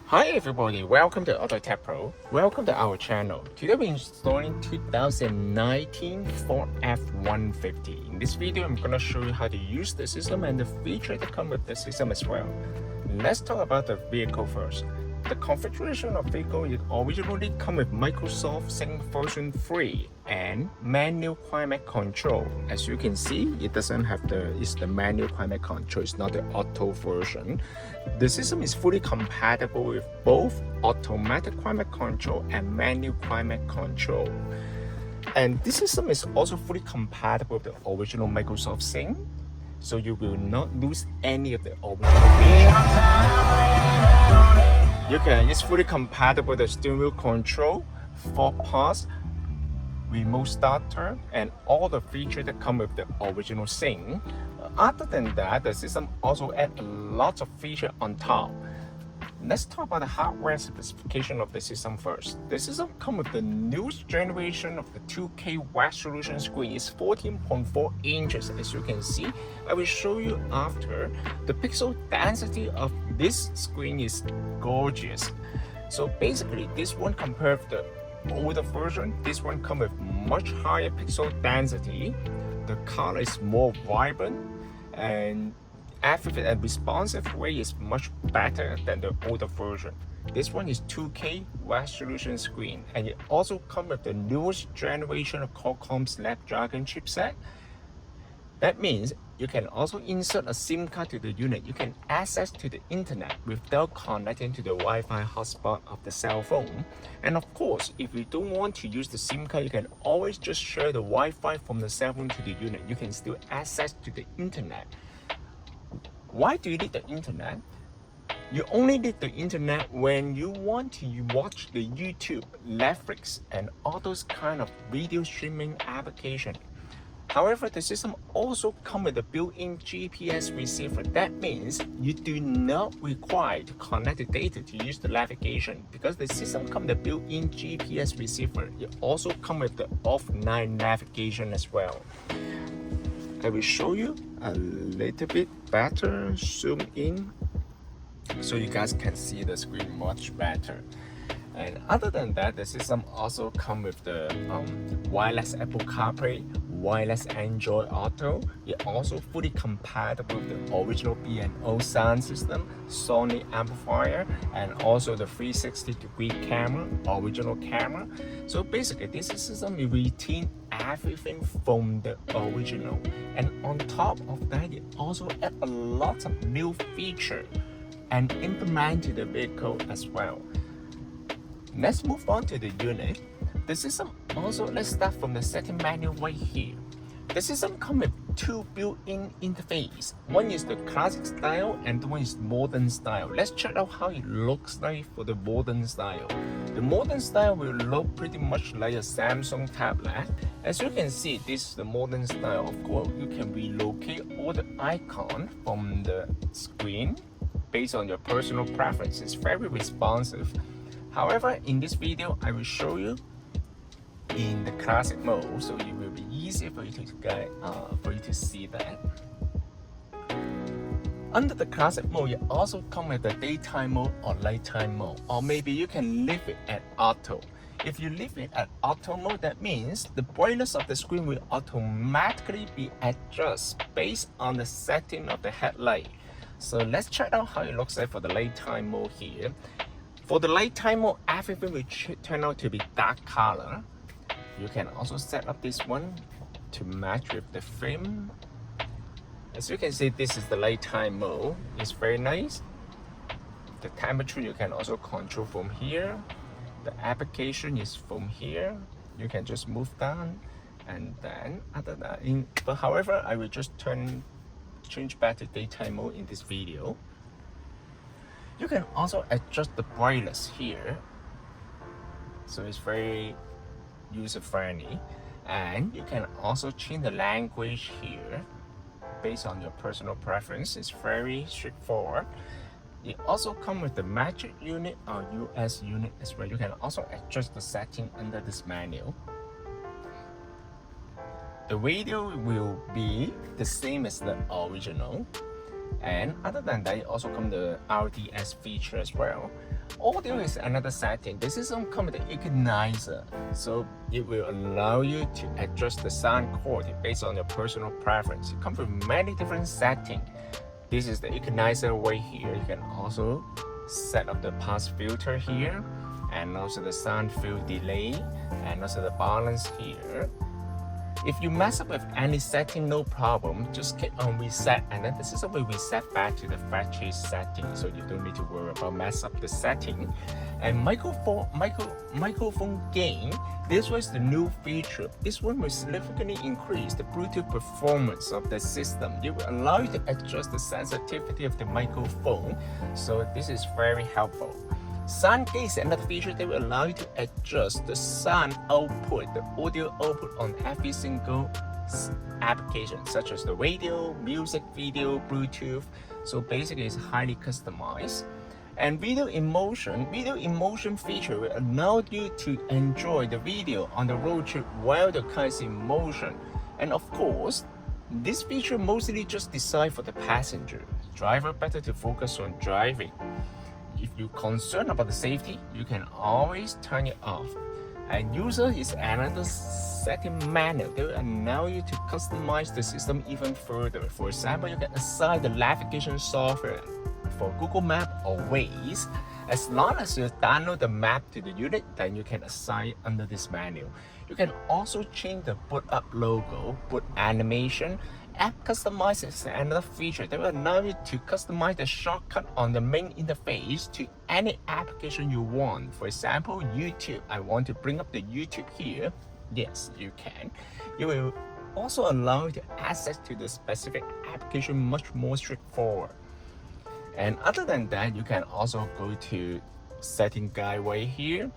Hi everybody, welcome to AutoTecPro. Welcome to our channel. Today we're installing 2019 Ford F150. In this video, I'm going to show you how to use the system and the features that come with the system as well. Let's talk about the vehicle first. The configuration of vehicle it originally comes with Microsoft Sync version 3 and manual climate control. As you can see, it doesn't have it's the manual climate control, it's not the auto version. The system is fully compatible with both automatic climate control and manual climate control. And this system is also fully compatible with the original Microsoft Sync, so you will not lose any of the original features. It's fully compatible with the steering wheel control, 4-pass, remote starter, and all the features that come with the original Sync. Other than that, the system also adds a lot of features on top. Let's talk about the hardware specification of the system first. The system comes with the newest generation of the 2K resolution screen. It's 14.4 inches, as you can see. I will show you after. The pixel density of this screen is gorgeous. So basically, this one compared to the older version, this one comes with much higher pixel density. The color is more vibrant, and accurate and responsive rate is much better than the older version. This one is 2K resolution screen, and it also comes with the newest generation of Qualcomm Snapdragon chipset. That means you can also insert a SIM card to the unit. You can access to the internet without connecting to the Wi-Fi hotspot of the cell phone. And of course, if you don't want to use the SIM card, you can always just share the Wi-Fi from the cell phone to the unit. You can still access to the internet. Why do you need the internet? You only need the internet when you want to watch the YouTube, Netflix, and all those kind of video streaming application. However, the system also comes with a built-in GPS receiver. That means you do not require to connect the data to use the navigation, because the system comes with a built-in GPS receiver. It also comes with the offline navigation as well. I will show you a little bit better, zoom in, so you guys can see the screen much better. And other than that, the system also comes with the wireless Apple CarPlay, wireless Android Auto. It also fully compatible with the original B&O sound system, SONY amplifier, and also the 360-degree camera, original camera. So basically, this system will retain everything from the original. And on top of that, it also adds a lot of new features and implemented the vehicle as well. Let's move on to the unit. The system also, let's start from the second menu right here. The system comes with two built-in interfaces. One is the classic style and the one is modern style. Let's check out how it looks like for the modern style. The modern style will look pretty much like a Samsung tablet. As you can see, this is the modern style. Of course, you can relocate all the icons from the screen based on your personal preference. It's very responsive. However, in this video, I will show you in the classic mode, so it will be easier for you to see that. Under the classic mode, you also come with the daytime mode or nighttime mode, or maybe you can leave it at auto. If you leave it at auto mode, that means the brightness of the screen will automatically be adjusted based on the setting of the headlight. So let's check out how it looks like for the nighttime mode here. For the nighttime mode, everything will turn out to be dark color. You can also set up this one to match with the frame. As you can see, this is the nighttime mode. It's very nice. The temperature you can also control from here. The application is from here. You can just move down, and then other than that, but however, I will just change back to daytime mode in this video. You can also adjust the brightness here, so it's very user-friendly. And you can also change the language here based on your personal preference. It's very straightforward. It also comes with the magic unit or US unit as well. You can also adjust the setting under this menu. The radio will be the same as the original. And other than that, it also comes the RDS feature as well. Audio is another setting. The system comes with the equalizer, so it will allow you to adjust the sound quality based on your personal preference. It comes with many different settings. This is the equalizer right here. You can also set up the pass filter here, and also the sound field delay, and also the balance here. If you mess up with any setting, no problem, just click on reset, and then the system will reset back to the factory setting, so you don't need to worry about mess up the setting. And microphone gain, this was the new feature. This one will significantly increase the Bluetooth performance of the system. It will allow you to adjust the sensitivity of the microphone, so this is very helpful. Sound gain is another feature that will allow you to adjust the sound output, the audio output on every single application, such as the radio, music, video, Bluetooth. So basically, it's highly customized. And video in motion feature will allow you to enjoy the video on the road trip while the car is in motion. And of course, this feature mostly just designed for the passenger. Driver better to focus on driving. If you're concerned about the safety, you can always turn it off. And user is another setting menu that will allow you to customize the system even further. For example, you can assign the navigation software for Google Maps or Waze. As long as you download the map to the unit, then you can assign under this menu. You can also change the boot up logo, boot animation. App Customize is another feature that will allow you to customize the shortcut on the main interface to any application you want. For example, YouTube. I want to bring up the YouTube here. Yes, you can. It will also allow you to access to the specific application much more straightforward. And other than that, you can also go to setting guide right here.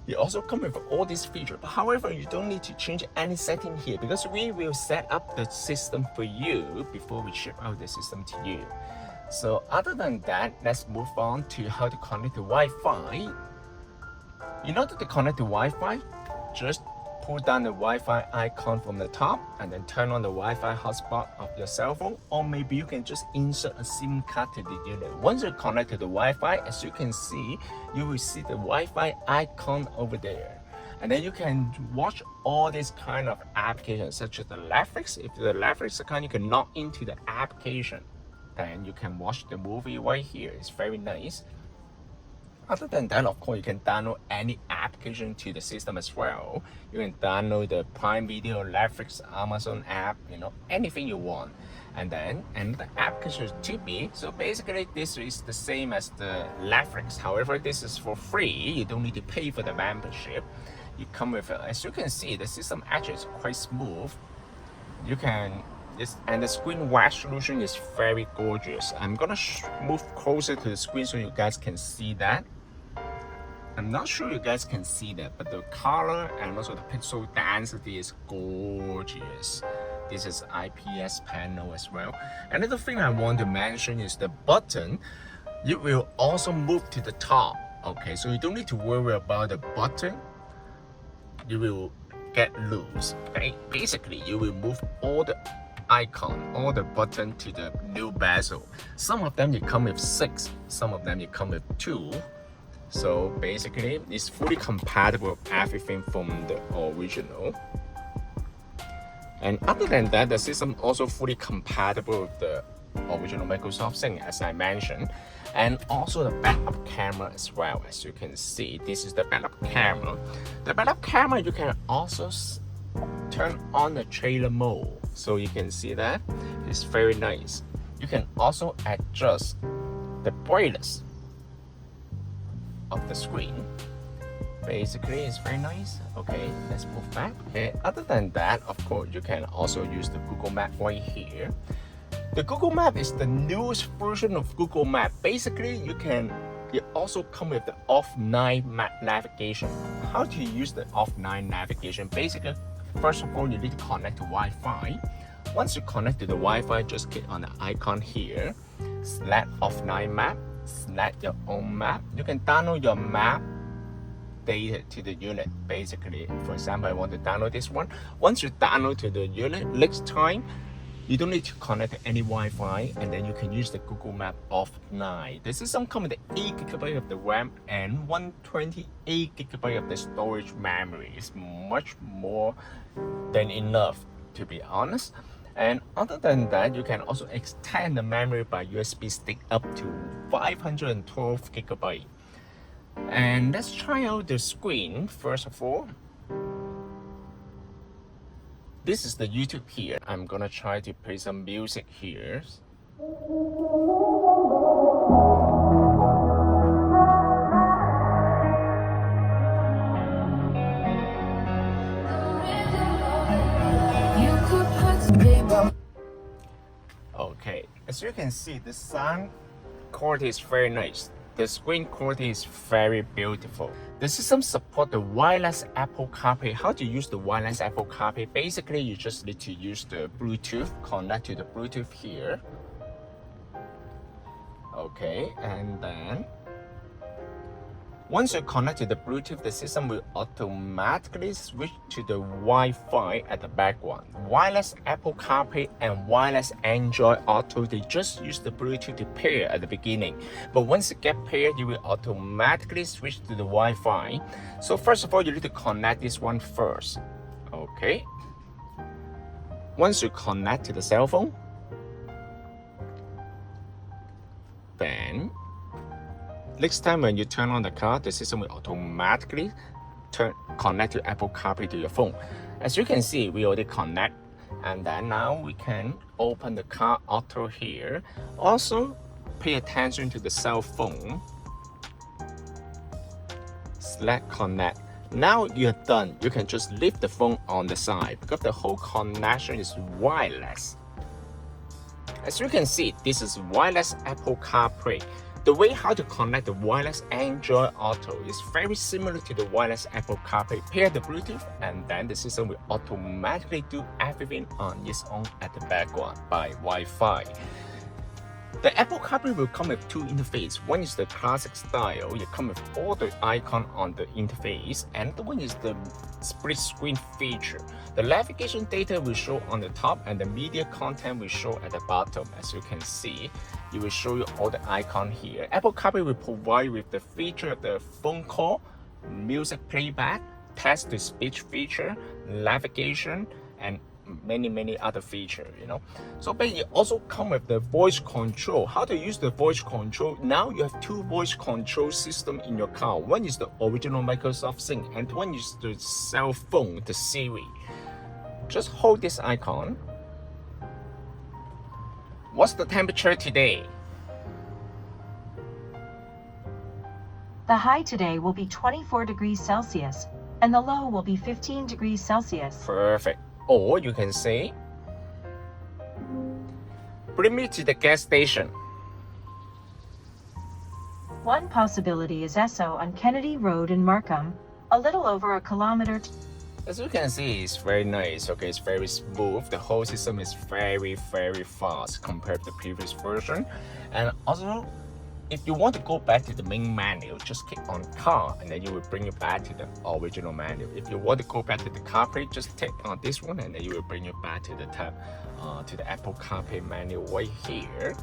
It also comes with all these features. However, you don't need to change any setting here because we will set up the system for you before we ship out the system to you. So other than that, let's move on to how to connect to Wi-Fi. In order to connect to Wi-Fi, just pull down the Wi-Fi icon from the top and then turn on the Wi-Fi hotspot of your cell phone, or maybe you can just insert a SIM card to the unit. Once you connect to the Wi-Fi, as you can see, you will see the Wi-Fi icon over there. And then you can watch all these kind of applications such as the Netflix. If the Netflix account, you can log into the application. Then you can watch the movie right here. It's very nice. Other than that, of course, you can download any application to the system as well. You can download the Prime Video, Netflix, Amazon app, anything you want. And then another application is Tubi. So basically, this is the same as the Netflix. However, this is for free. You don't need to pay for the membership. You come with, as you can see, the system actually is quite smooth. And the screen resolution is very gorgeous. I'm gonna move closer to the screen so you guys can see that. I'm not sure you guys can see that, but the color and also the pixel density is gorgeous. This is IPS panel as well. Another thing I want to mention is the button. It will also move to the top. Okay, so you don't need to worry about the button. You will get loose. Okay, basically you will move all the icon, all the button to the new bezel. Some of them you come with 6, some of them you come with 2. So basically, it's fully compatible with everything from the original. And other than that, the system also fully compatible with the original Microsoft Sync, as I mentioned, and also the backup camera as well. As you can see, this is the backup camera. The backup camera, you can also turn on the trailer mode, so you can see that it's very nice. You can also adjust the brightness of the screen. Basically, it's very nice. Okay, let's move back. Okay, other than that, of course, you can also use the Google Map right here. The Google Map is the newest version of Google Map. Basically, it also comes with the offline map navigation. How to use the offline navigation? Basically, first of all, you need to connect to Wi-Fi. Once you connect to the Wi-Fi, just click on the icon here, select offline map, select your own map. You can download your map data to the unit. Basically, for example, I want to download this one. Once you download to the unit, next time You don't need to connect to any Wi-Fi, and then you can use the Google Map offline. The system comes with 8 GB of the RAM and 128 GB of the storage memory. It's much more than enough, to be honest. And other than that, you can also extend the memory by USB stick up to 512 GB. And let's try out the screen first of all. This is the YouTube here. I'm gonna try to play some music here. Okay, as you can see, the sound quality is very nice. The screen quality is very beautiful. The system supports the wireless Apple CarPlay. How to use the wireless Apple CarPlay? Basically, you just need to use the Bluetooth, connect to the Bluetooth here. Okay, and then once you connect to the Bluetooth, the system will automatically switch to the Wi-Fi at the background. Wireless Apple CarPlay and wireless Android Auto, they just use the Bluetooth to pair at the beginning. But once you get paired, you will automatically switch to the Wi-Fi. So first of all, you need to connect this one first. Okay. Once you connect to the cell phone, then next time when you turn on the car, the system will automatically connect to Apple CarPlay to your phone. As you can see, we already connect, and then now we can open the car auto here. Also, pay attention to the cell phone. Select connect. Now you're done. You can just leave the phone on the side because the whole connection is wireless. As you can see, this is wireless Apple CarPlay. The way how to connect the wireless Android Auto is very similar to the wireless Apple CarPlay. Pair the Bluetooth, and then the system will automatically do everything on its own at the background by Wi-Fi. The Apple CarPlay will come with two interfaces. One is the classic style. It comes with all the icons on the interface, and the one is the split screen feature. The navigation data will show on the top, and the media content will show at the bottom. As you can see, it will show you all the icons here. Apple CarPlay will provide with the feature of the phone call, music playback, text-to-speech feature, navigation, and many other features, So but it also come with the voice control. How to use the voice control? Now you have two voice control systems in your car. One is the original Microsoft Sync, and one is the cell phone, the Siri. Just hold this icon. What's the temperature today? The high today will be 24 degrees Celsius, and the low will be 15 degrees Celsius. Perfect. Or you can say, bring me to the gas station. One possibility is Esso on Kennedy Road in Markham, a little over a kilometer. As you can see, it's very nice. Okay, it's very smooth. The whole system is very fast compared to the previous version. And also, if you want to go back to the main menu, just click on car, and then you will bring you back to the original menu. If you want to go back to the CarPlay, just click on this one, and then you will bring you back to the tab, to the Apple CarPlay menu right here.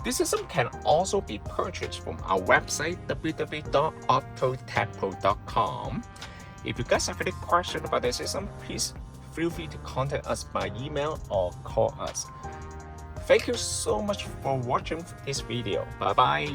This system can also be purchased from our website, www.AutoTecPro.com. If you guys have any questions about the system, please feel free to contact us by email or call us. Thank you so much for watching this video. Bye bye.